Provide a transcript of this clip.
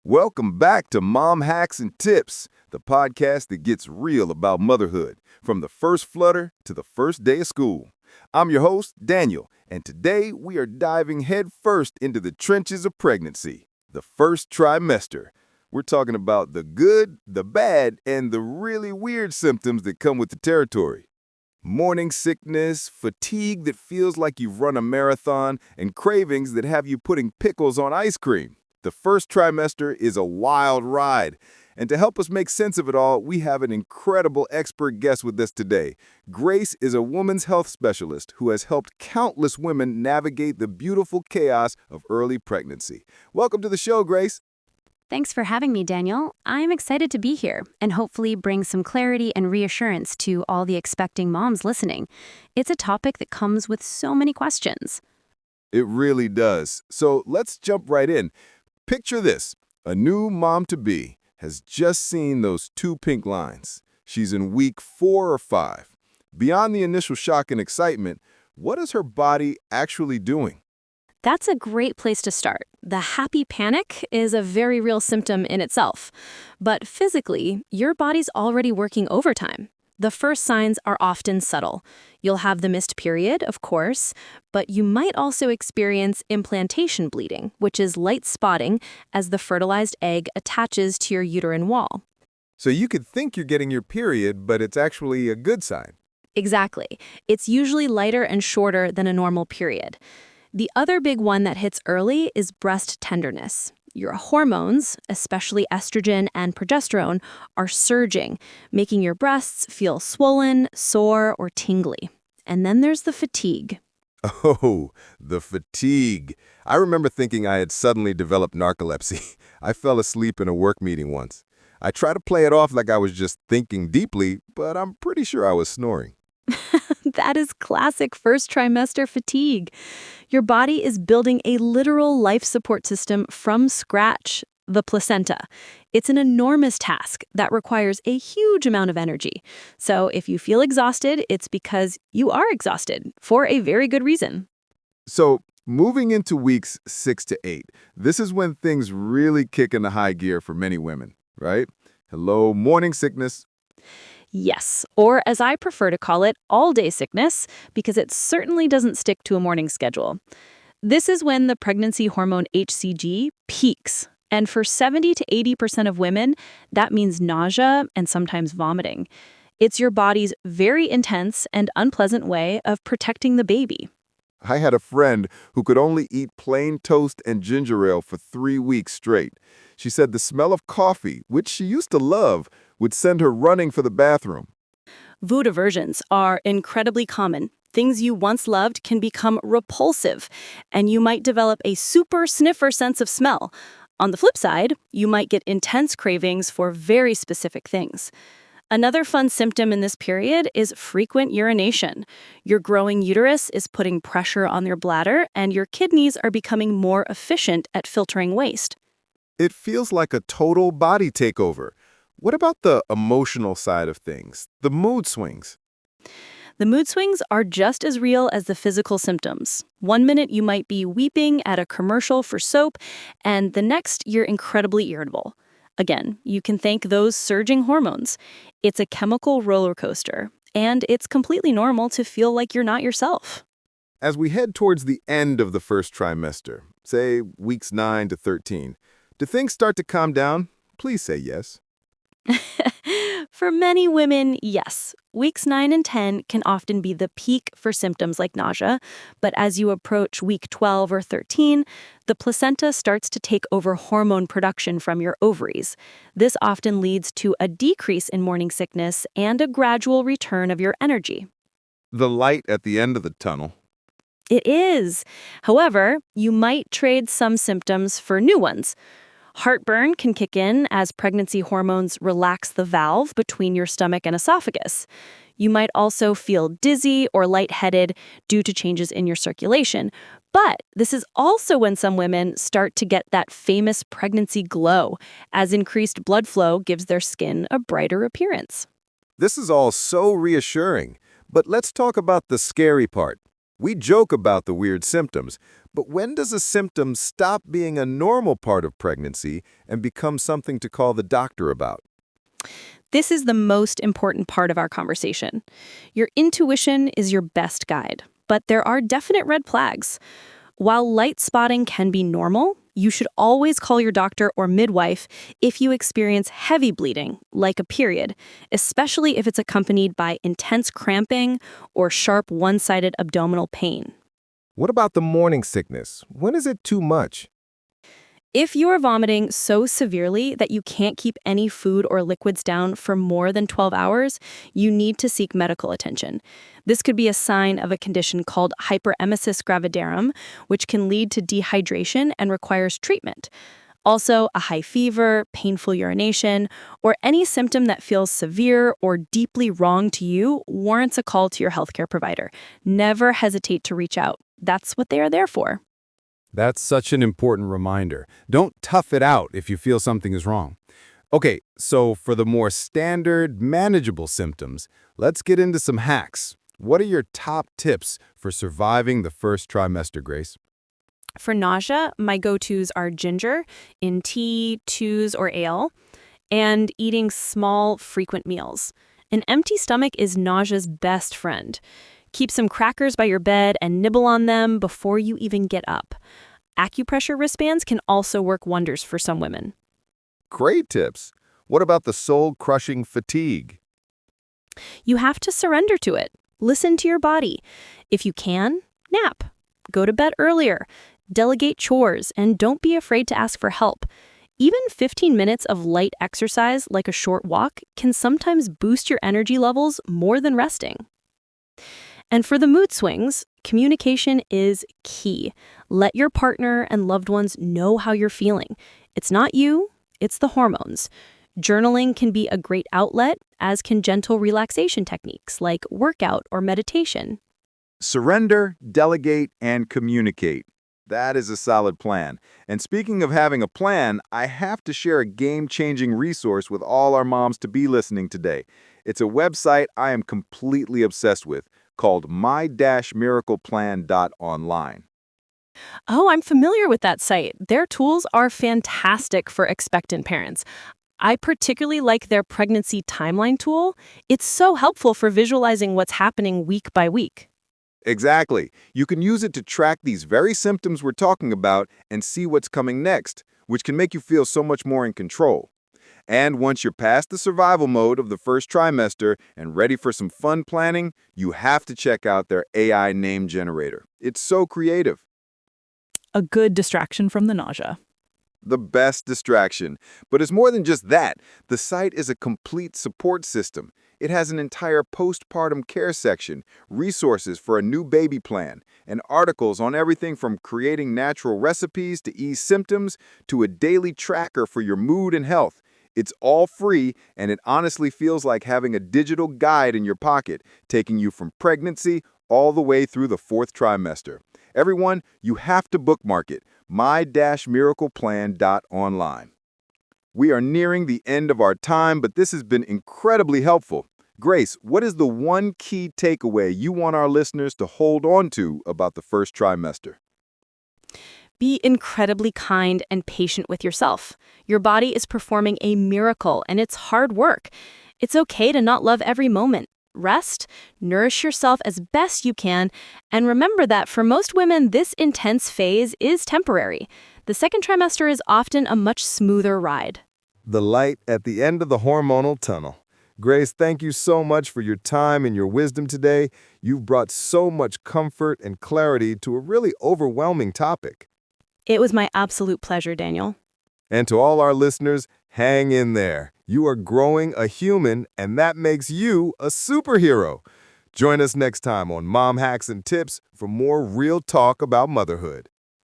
Welcome back to Mom Hacks and Tips, the podcast that gets real about motherhood, from the first flutter to the first day of school. I'm your host, Daniel, and today we are diving headfirst into the trenches of pregnancy, the first trimester. We're talking about the good, the bad, and the really weird symptoms that come with the territory. Morning sickness, fatigue that feels like you've run a marathon, and cravings that have you putting pickles on ice cream. The first trimester is a wild ride. And to help us make sense of it all, we have an incredible expert guest with us today. Grace is a woman's health specialist who has helped countless women navigate the beautiful chaos of early pregnancy. Welcome to the show, Grace. Thanks for having me, Daniel. I'm excited to be here and hopefully bring some clarity and reassurance to all the expecting moms listening. It's a topic that comes with so many questions. It really does. So let's jump right in. Picture this. A new mom-to-be has just seen those two pink lines. She's in week 4 or 5. Beyond the initial shock and excitement, what is her body actually doing? That's a great place to start. The happy panic is a very real symptom in itself. But physically, your body's already working overtime. The first signs are often subtle. You'll have the missed period, of course, but you might also experience implantation bleeding, which is light spotting as the fertilized egg attaches to your uterine wall. So you could think you're getting your period, but it's actually a good sign. Exactly. It's usually lighter and shorter than a normal period. The other big one that hits early is breast tenderness. Your hormones, especially estrogen and progesterone, are surging, making your breasts feel swollen, sore, or tingly. And then there's the fatigue. Oh, the fatigue. I remember thinking I had suddenly developed narcolepsy. I fell asleep in a work meeting once. I tried to play it off like I was just thinking deeply, but I'm pretty sure I was snoring. That is classic first trimester fatigue. Your body is building a literal life support system from scratch, the placenta. It's an enormous task that requires a huge amount of energy. So if you feel exhausted, it's because you are exhausted for a very good reason. So moving into weeks 6 to 8, this is when things really kick into high gear for many women, right? Hello, morning sickness. Yes, or as I prefer to call it, all-day sickness, because it certainly doesn't stick to a morning schedule. This is when the pregnancy hormone HCG peaks. And for 70 to 80% of women, that means nausea and sometimes vomiting. It's your body's very intense and unpleasant way of protecting the baby. I had a friend who could only eat plain toast and ginger ale for 3 weeks straight. She said the smell of coffee, which she used to love, would send her running for the bathroom. Food aversions are incredibly common. Things you once loved can become repulsive, and you might develop a super sniffer sense of smell. On the flip side, you might get intense cravings for very specific things. Another fun symptom in this period is frequent urination. Your growing uterus is putting pressure on your bladder, and your kidneys are becoming more efficient at filtering waste. It feels like a total body takeover. What about the emotional side of things, the mood swings? The mood swings are just as real as the physical symptoms. One minute you might be weeping at a commercial for soap, and the next you're incredibly irritable. Again, you can thank those surging hormones. It's a chemical roller coaster, and it's completely normal to feel like you're not yourself. As we head towards the end of the first trimester, say weeks 9 to 13, do things start to calm down? Please say yes. For many women, yes. Weeks 9 and 10 can often be the peak for symptoms like nausea, but as you approach week 12 or 13, the placenta starts to take over hormone production from your ovaries. This often leads to a decrease in morning sickness and a gradual return of your energy. The light at the end of the tunnel. It is. However, you might trade some symptoms for new ones. Heartburn can kick in as pregnancy hormones relax the valve between your stomach and esophagus. You might also feel dizzy or lightheaded due to changes in your circulation. But this is also when some women start to get that famous pregnancy glow, as increased blood flow gives their skin a brighter appearance. This is all so reassuring, but let's talk about the scary part. We joke about the weird symptoms, But when does a symptom stop being a normal part of pregnancy and become something to call the doctor about? This is the most important part of our conversation. Your intuition is your best guide, but there are definite red flags. While light spotting can be normal, you should always call your doctor or midwife if you experience heavy bleeding, like a period, especially if it's accompanied by intense cramping or sharp one-sided abdominal pain. What about the morning sickness? When is it too much? If you are vomiting so severely that you can't keep any food or liquids down for more than 12 hours, you need to seek medical attention. This could be a sign of a condition called hyperemesis gravidarum, which can lead to dehydration and requires treatment. Also, a high fever, painful urination, or any symptom that feels severe or deeply wrong to you warrants a call to your healthcare provider. Never hesitate to reach out. That's what they are there for. That's such an important reminder. Don't tough it out if you feel something is wrong. Okay, so for the more standard, manageable symptoms, let's get into some hacks. What are your top tips for surviving the first trimester, Grace? For nausea, my go-tos are ginger in tea, chews, or ale, and eating small, frequent meals. An empty stomach is nausea's best friend. Keep some crackers by your bed and nibble on them before you even get up. Acupressure wristbands can also work wonders for some women. Great tips. What about the soul-crushing fatigue? You have to surrender to it. Listen to your body. If you can, nap. Go to bed earlier. Delegate chores, and don't be afraid to ask for help. Even 15 minutes of light exercise, like a short walk, can sometimes boost your energy levels more than resting. And for the mood swings, communication is key. Let your partner and loved ones know how you're feeling. It's not you, it's the hormones. Journaling can be a great outlet, as can gentle relaxation techniques like workout or meditation. Surrender, delegate, and communicate. That is a solid plan. And speaking of having a plan, I have to share a game-changing resource with all our moms-to-be listening today. It's a website I am completely obsessed with, called MyMiraclesPLAN.online. Oh, I'm familiar with that site. Their tools are fantastic for expectant parents. I particularly like their pregnancy timeline tool. It's so helpful for visualizing what's happening week by week. Exactly. You can use it to track these very symptoms we're talking about and see what's coming next, which can make you feel so much more in control. And once you're past the survival mode of the first trimester and ready for some fun planning, you have to check out their AI name generator. It's so creative. A good distraction from the nausea. The best distraction. But it's more than just that. The site is a complete support system. It has an entire postpartum care section, resources for a new baby plan, and articles on everything from creating natural recipes to ease symptoms to a daily tracker for your mood and health. It's all free, and it honestly feels like having a digital guide in your pocket, taking you from pregnancy all the way through the fourth trimester. Everyone, you have to bookmark it, my-miracleplan.online. We are nearing the end of our time, but this has been incredibly helpful. Grace, what is the one key takeaway you want our listeners to hold on to about the first trimester? Be incredibly kind and patient with yourself. Your body is performing a miracle, and it's hard work. It's okay to not love every moment. Rest, nourish yourself as best you can, and remember that for most women, this intense phase is temporary. The second trimester is often a much smoother ride. The light at the end of the hormonal tunnel. Grace, thank you so much for your time and your wisdom today. You've brought so much comfort and clarity to a really overwhelming topic. It was my absolute pleasure, Daniel. And to all our listeners, hang in there. You are growing a human, and that makes you a superhero. Join us next time on Mom Hacks and Tips for more real talk about motherhood.